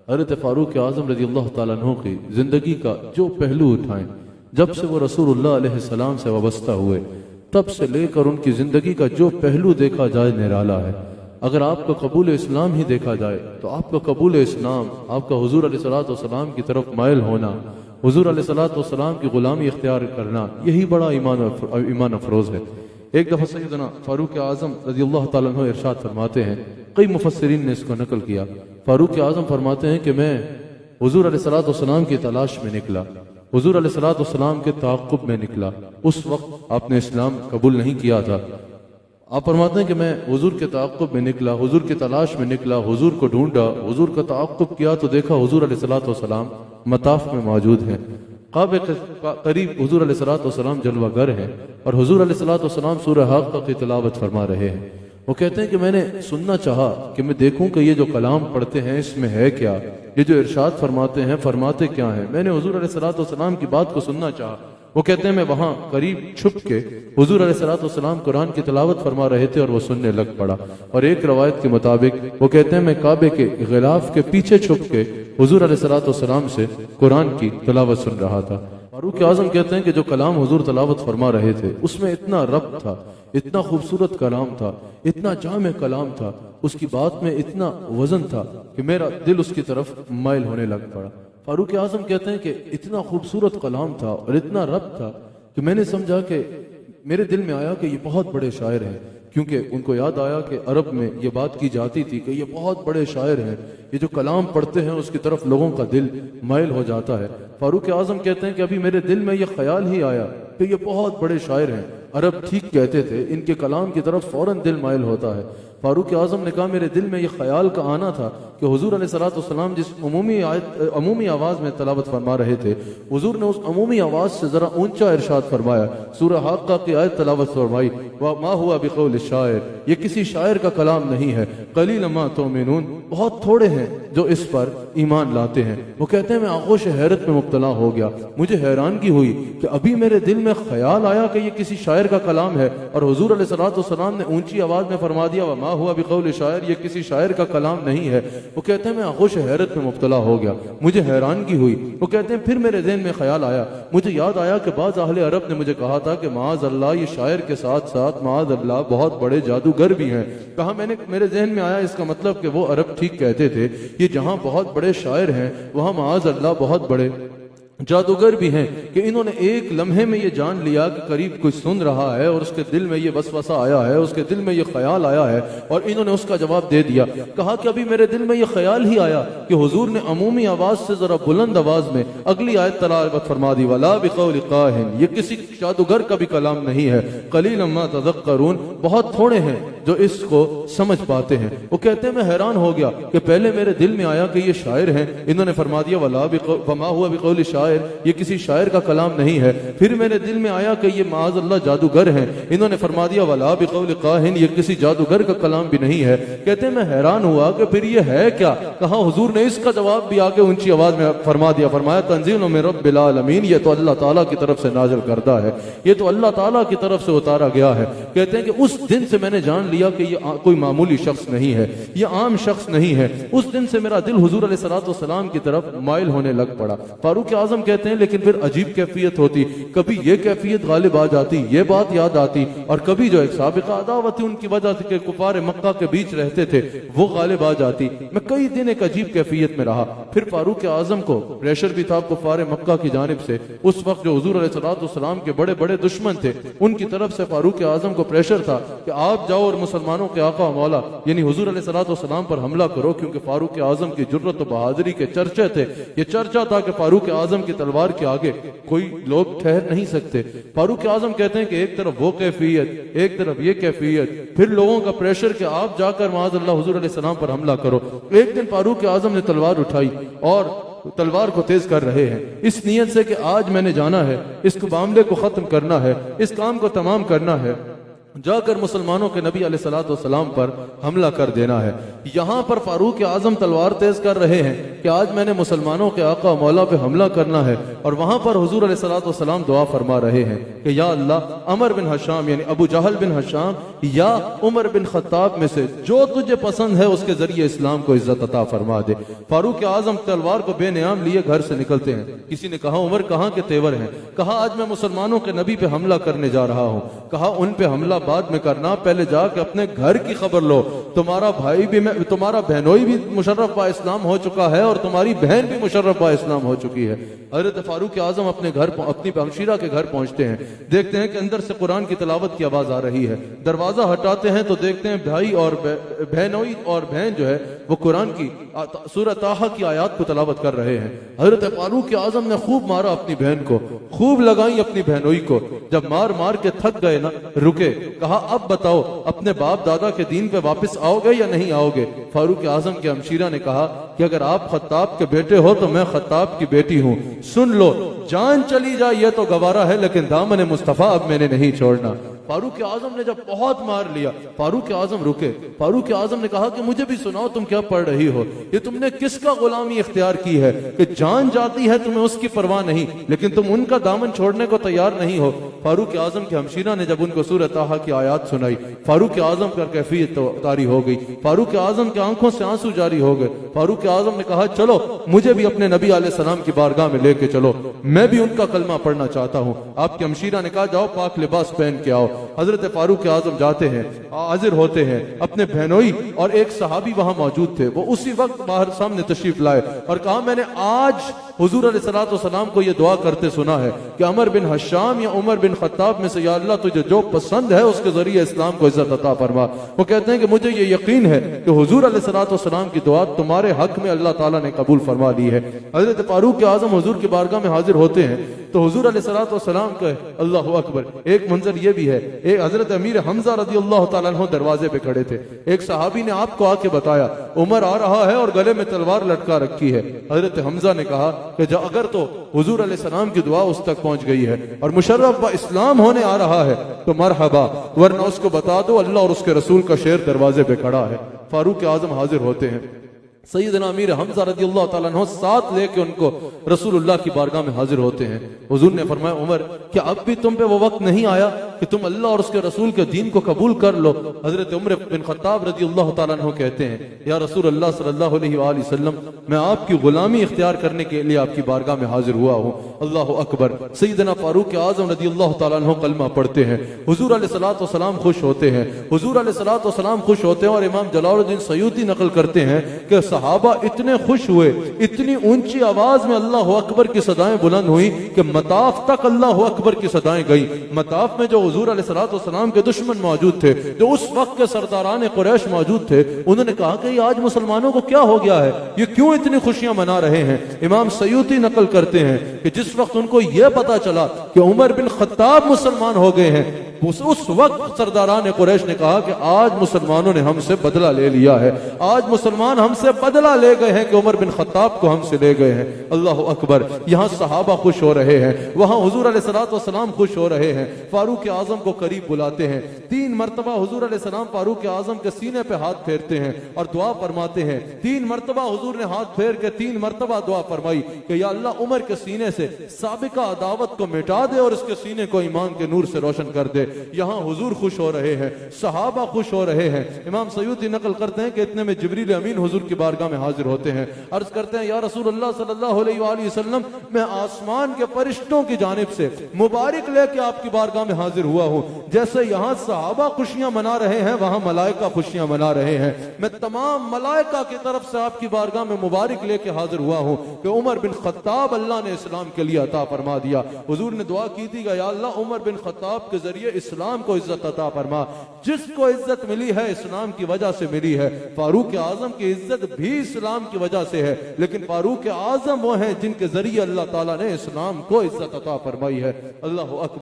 हज़रत फ़ारूक आज़म रज़ियल्लाहु ताला अन्हु की ज़िंदगी का जो पहलू उठाएं, जब से वो रसूलुल्लाह अलैहिस्सलाम से वाबस्ता हुए तब से लेकर उनकी ज़िंदगी का जो पहलू देखा जाए निराला है। अगर आपका कबूल इस्लाम ही देखा जाए तो आपका कबूल इस्लाम, आपका हुजूर अलैहिस्सलातु वस्सलाम की तरफ माइल होना, हुजूर अलैहिस्सलातु वस्सलाम की गुलामी इख्तियार करना, यही बड़ा ईमान अफरोज़ है। एक दफ़ा सैयदना फ़ारूक आज़म रज़ियल्लाहु ताला अन्हु इरशाद फरमाते हैं, कई मुफस्सिरीन ने इसको नकल किया। फ़ारूक आज़म फरमाते हैं कि मैं हुजूर अलैहिस्सलातु वस्सलाम की तलाश में निकला, हुजूर अलैहिस्सलातु वस्सलाम के ताक़ुब में निकला। उस वक्त आपने इस्लाम कबूल नहीं किया था। आप फरमाते हैं कि मैं हुजूर के ताक़ुब में निकला, हुजूर की तलाश में निकला, हुजूर को ढूंढा, हुजूर का ताक़ुब किया तो देखा हुजूर अलैहिस्सलातु वस्सलाम मताफ में मौजूद हैं। काबे के करीब हुजूर अलैहिस्सलातु वस्सलाम जलवागर हैं और हुजूर अलैहिस्सलातु वस्सलाम सूरह हाक़ा की तिलावत फरमा रहे हैं। वो कहते हैं कि मैंने सुनना चाहा कि मैं देखूं कि ये जो कलाम पढ़ते हैं इसमें है क्या, ये जो इरशाद फरमाते हैं फरमाते क्या हैं। मैंने हुजूर अलैहिस्सलातु वस्सलाम की बात को सुनना चाहा। वो कहते हैं मैं वहां करीब छुप के हुजूर अलैहिस्सलातु वस्सलाम कुरान की तिलावत फरमा रहे थे और वो सुनने लग पड़ा। और एक रवायत के मुताबिक वो कहते हैं मैं काबे के गिलाफ के पीछे छुप के हुजूर अलैहिस्सलातु वस्सलाम से कुरान की तिलावत सुन रहा था। फारूक आज़म कहते हैं कि जो कलाम हुजूर तिलावत फरमा रहे थे उसमें इतना रब्त था, इतना खूबसूरत कलाम था, इतना जामे कलाम था, उसकी बात में इतना वजन था कि मेरा दिल उसकी तरफ माइल होने लग पड़ा। फारूक आज़म कहते हैं कि इतना खूबसूरत कलाम था और इतना रब्त था कि मैंने समझा कि मेरे दिल में आया कि ये बहुत बड़े शायर हैं, क्योंकि उनको याद आया कि अरब में ये बात की जाती थी कि ये बहुत बड़े शायर हैं, ये जो कलाम पढ़ते हैं उसकी तरफ लोगों का दिल माइल हो जाता है। फारूक आज़म कहते हैं कि अभी मेरे दिल में ये ख्याल ही आया कि ये बहुत बड़े शायर हैं, अरब ठीक कहते थे, इनके कलाम की तरफ फौरन दिल माइल होता है। फारूक आज़म ने कहा मेरे दिल में ये ख्याल का आना था कि हुजूर अलैहिस्सलातु वस्सलाम जिस अमूमी आवाज़ में तलावत फरमा रहे थे, हुजूर ने उस अमूमी आवाज़ से ज़रा ऊंचा इरशाद फरमाया, सूरह हाक़ा की आयत तलावत फरमाई, व मा हुआ बिक़ौल शायर, ये किसी शायर का कलाम नहीं है, क़लीलन मा तुमिनून, बहुत थोड़े हैं जो इस पर ईमान लाते हैं। वो कहते हैं मैं आगोश हैरत में मुब्तला हो गया, मुझे हैरानगी हुई कि अभी मेरे दिल में ख्याल आया कि ये किसी शायर का कलाम है और हुजूर अलैहिस्सलातु वस्सलाम ने ऊंची आवाज़ में फरमा दिया व मा हुआ बिक़ौल शायर, ये किसी शायर का कलाम नहीं है। वो कहते हैं मैं आगोश हैरत में मुब्तला हो गया, मुझे हैरानगी हुई। वो कहते हैं फिर मेरे ज़हन में ख्याल आया, मुझे याद आया कि बाज़ अहले अरब ने मुझे कहा था कि माज़ अल्लाह ये शायर के साथ साथ माज़ अल्लाह बहुत बड़े जादूगर भी हैं। कहा मेरे ज़हन में आया इसका मतलब कि वो अरब ठीक कहते थे, ये जहां बहुत बड़े शायर हैं वहां माज़ अल्लाह बहुत बड़े जादूगर भी हैं कि इन्होंने एक लम्हे में ये जान लिया कि करीब कोई सुन रहा है और उसके दिल में ये वसवसा आया है, उसके दिल में ये ख्याल आया है और इन्होंने उसका जवाब दे दिया। कहा कि अभी मेरे दिल में ये ख्याल ही आया कि हुजूर ने अमूमी आवाज से जरा बुलंद आवाज में अगली आयत तलावत फरमा दी, वला बिक़ौल काहिन, ये किसी जादूगर का भी कलाम नहीं है, क़लीलन मा तज़क्करून, बहुत थोड़े हैं जो इसको समझ पाते हैं। वो कहते हैं मैं हैरान हो गया कि पहले मेरे दिल में आया कि ये शायर हैं, इन्होंने फरमा दिया वमा हुआ बिक़ौल शायर, ये किसी शायर का कलाम नहीं है। फिर मेरे दिल में आया कि ये माज़ अल्लाह जादूगर हैं, इन्होंने फरमा दिया वला बिक़ौल काहिन, ये किसी जादूगर का कलाम भी नहीं है। कहते हैं मैं हैरान हुआ कि फिर ये है क्या। कहा हुजूर ने इसका जवाब भी आगे ऊंची आवाज में फरमा दिया, फरमाया तंज़ीलुम मिन रब्बिल आलमीन, ये तो अल्लाह ताला की तरफ से नाज़िल करदा है, ये तो अल्लाह ताला की तरफ से उतारा गया है। कहते हैं कि उस दिन से मैंने जान लिया कि ये कोई मामूली शख्स नहीं है, ये आम शख्स नहीं है। उस दिन से मेरा दिल हुजूर अलैहिस्सलातु वस्सलाम की तरफ माइल होने लग पड़ा। फारूक आज़म कहते हैं लेकिन फिर अजीब कैफियत होती, कभी ये कैफियत गालिब आ जाती, ये बात याद आती, और कभी जो एक साबिक़ा अदावत उनकी वजह से कि कुफार मक्का के बीच रहते थे वो गालिब आ जाती। मैं कई दिन एक अजीब कैफियत में रहा। फिर फारूक आज़म को प्रेशर भी था कुफार मक्का की जानिब से। उस वक्त जो हुजूर अलैहिस्सलातु वस्सलाम के बड़े बड़े दुश्मन थे उनकी तरफ से फारूक आज़म को प्रेशर था कि आप जाओ और मुसलमानों के आका मौला यानी हुजूर अलैहिस्सलातु वस्सलाम पर हमला करो, क्योंकि फारूक आज़म की जुर्रत और बहादुरी के चर्चे थे। ये चर्चा था कि फारूक आज़म की तलवार के आगे कोई लोग ठहर नहीं सकते। फारूक आज़म कहते हैं कि एक तरफ वो कैफियत, एक तरफ ये कैफियत, फिर लोगों का प्रेशर कि आप जाकर माज़ अल्लाह हुजूर अलैहिस्सलाम पर हमला करो। एक दिन फारूक आज़म ने तलवार उठाई और तलवार को तेज कर रहे हैं इस नियत से कि आज मैंने जाना है, इस मामले को खत्म करना है, इस काम को तमाम करना है, जाकर मुसलमानों के नबी अलैहिस्सलातु वस्सलाम पर हमला कर देना है। यहां पर फारूक आज़म तलवार तेज कर रहे हैं, कि आज मैंने मुसलमानों के आका मौला पे हमला करना है, और वहां पर हुजूर अलैहिस्सलाम दुआ फरमा रहे हैं कि या अल्लाह अमर बिन हशाम यानी अबू जहल बिन हशाम या उमर बिन खत्ताब में से जो तुझे पसंद है उसके जरिए इस्लाम को इज्जत अता फरमा दे। फारूक आजम तलवार को बेनियाम लिए घर से निकलते हैं। किसी ने कहा उमर कहाँ के तेवर हैं? कहा आज मैं मुसलमानों के नबी पे हमला करने जा रहा हूँ। कहा उन पे हमला बाद में करना, पहले जाके अपने घर की खबर लो। तुम्हारा भाई भी तुम्हारा बहनोई भी मुशर्रफ बा इस्लाम हो चुका है और तुम्हारी बहन भी मुशर्रफ बा इस्लाम हो चुकी है। हजरत फारूक आजम अपने घर अपनी हमशीरा के घर पहुंचते हैं, देखते हैं कि अंदर से कुरान की तिलावत की आवाज आ रही है। दरवाजा हटाते हैं तो देखते हैं भाई और बहनोई और बहन जो है वो कुरान की सूरह ताहा की आयत को तिलावत कर रहे हैं। हजरत फारूक आजम ने खूब मारा अपनी बहन को, खूब लगाई अपनी बहनोई को। जब मार मार के थक गए ना, रुके, कहा अब बताओ अपने बाप दादा के दीन पे वापस आओगे या नहीं आओगे? फारूक आजम के हमशीरा ने कहा कि अगर आप खत्ताब के बेटे हो तो मैं खत्ताब की बेटी हूं, सुन लो, जान चली जाए ये तो गवारा है, लेकिन दामन मुस्तफा अब मैंने नहीं छोड़ना। फारूक आजम ने जब बहुत मार लिया, फारूक आजम रुके। फारूक आजम ने कहा कि मुझे भी सुनाओ तुम क्या पढ़ रही हो, ये तुमने किसका गुलामी इख्तियार की है कि जान जाती है तुम्हें उसकी परवाह नहीं, लेकिन तुम उनका दामन छोड़ने को तैयार नहीं हो। फारूक आजम के हमशीरा ने जब उनको सूरह ताहा की आयत सुनाई, फारूक आजम का कैफियत तारी हो गई, फारूक आजम की आंखों से आंसू जारी हो गए। फारूक आजम ने कहा चलो मुझे भी अपने नबी अलैहिस्सलाम की बारगाह में लेके चलो, मैं भी उनका कलमा पढ़ना चाहता हूँ। आपके हमशीरा ने कहा जाओ पाक लिबास पहन के आओ। हजरत फारूक आजम जाते हैं, हाजिर होते हैं। अपने बहनोई और एक सहाबी वहां मौजूद थे, वो उसी वक्त बाहर सामने तशरीफ लाए और कहा मैंने आज हुजूर अलैहिस्सलाम को यह दुआ करते सुना है कि अमर बिन हशाम या उमर बिन खत्ताब में से या अल्लाह तुझे जो पसंद है उसके जरिए इस्लाम को इज्जत अता फरमा। वो कहते हैं कि मुझे ये यकीन है कि हुजूर अलैहिस्सलाम की दुआ तुम्हारे हक में अल्लाह ताला ने कबूल फरमा ली है। हजरत फारूक आजम हुजूर की बारगाह में हाजिर होते हैं तो हुजूर अलैहिस्सलाम का अल्लाहु अकबर, एक मंजर ये भी है, एक हजरत अमीर हमजा रज़ियल्लाहु ताला अन्हु दरवाजे पे खड़े थे। एक सहाबी ने आपको आके बताया उमर आ रहा है और गले में तलवार लटका रखी है। हजरत हमजा ने कहा कि अगर तो हुजूर अलैहिस्सलाम की दुआ उस तक पहुंच गई है और मुशर्रफ व इस्लाम होने आ रहा है तो मरहबा, वरना उसको बता दो अल्लाह और उसके रसूल का शेर दरवाजे पे खड़ा है। फारूक आजम हाजिर होते हैं। सैयदना अमीर हमजा रज़ियल्लाहु ताला अन्हु साथ लेके उनको रसूलुल्लाह की बारगाह में हाजिर होते हैं। हुजूर ने फरमाया उमर क्या अब भी तुम पे वो वक्त नहीं आया कि तुम अल्लाह और उसके रसूल के दीन को कबूल कर लो? हजरत उमर बिन खत्ताब रज़ियल्लाहु ताला अन्हु कहते हैं या रसूलुल्लाह सल्लल्लाहु अलैहि वसल्लम, मैं आपकी गुलामी इख्तियार करने के लिए आपकी बारगाह में हाजिर हुआ हूँ। अल्लाहु अकबर। सैयदना फारूक आजम रज़ियल्लाहु ताला अन्हु कलमा पढ़ते हैं। हुजूर अलैहिस्सलाम खुश होते हैं। हुजूर अलैहिस्सलाम खुश होते हैं और इमाम जलालुद्दीन सयूती नकल करते हैं कि सहाबा इतने खुश हुए, इतनी ऊंची आवाज में अल्लाह अकबर की सदाएं बुलंद हुई कि मताफ तक अल्लाह अकबर की सदाएं गई। मताफ में जो हुजूर अलैहिस्सलाम के दुश्मन मौजूद थे, जो उस वक्त के सरदारान कुरैश मौजूद थे, उन्होंने कहा कि आज मुसलमानों को क्या हो गया है, ये क्यों इतनी खुशियां मना रहे हैं? इमाम सयूती नकल करते हैं कि जिस वक्त उनको यह पता चला कि उमर बिन खत्ताब मुसलमान हो गए हैं, उस वक्त सरदारान कुरैश ने कहा कि आज मुसलमानों ने हमसे बदला ले लिया है, आज मुसलमान हमसे बदला ले गए हैं कि उमर बिन खत्ताब को हमसे ले गए हैं। अल्लाह अकबर। यहाँ सहाबा खुश हो रहे हैं, वहां हुजूर अलैहिस्सलाम खुश हो रहे हैं। फारूक आजम को करीब बुलाते हैं। 3 मरतबा हुजूर अलैहिस्सलाम फारूक आजम के सीने पे हाथ फेरते हैं और दुआ फरमाते हैं। 3 मरतबा हुजूर ने हाथ फेर के 3 मरतबा दुआ फरमाई कि या अल्लाह उमर के सीने से साबिका अदावत को मिटा दे और इसके सीने को ईमान के नूर से रोशन कर दे। यहाँ हुजूर खुश हो रहे हैं, सहाबा खुश हो रहे हैं। इमाम सयूती नकल करते हैं कि इतने में जिब्रील अमीन हुजूर की बारगाह में हाजिर होते हैं। अर्ज करते हैं या रसूलुल्लाह सल्लल्लाहु अलैहि वसल्लम, मैं आसमान के फरिश्तों की जानिब से मुबारक लेके आपकी बारगाह में हाजिर हुआ हूँ। जैसे यहाँ सहाबा खुशियां मना रहे हैं, वहां मलाइका खुशियां मना रहे हैं। मैं तमाम मलाइका की तरफ से आपकी बारगाह में मुबारक लेके हाजिर हुआ हूँ कि उमर बिन खत्ताब अल्लाह ने इस्लाम के लिए अता फरमा दिया। हुजूर ने दुआ की थी या अल्लाह उमर बिन खत्ताब के जरिए इस्लाम को इज्जत अता फरमा। जिसको इज्जत मिली है इस्लाम की वजह से मिली है। फारूक आजम की इज्जत भी इस्लाम की वजह से है, लेकिन फारूक आजम वो हैं जिनके जरिए अल्लाह ताला ने इस्लाम को इज्जत अता फरमाई है। अल्लाह अकबर।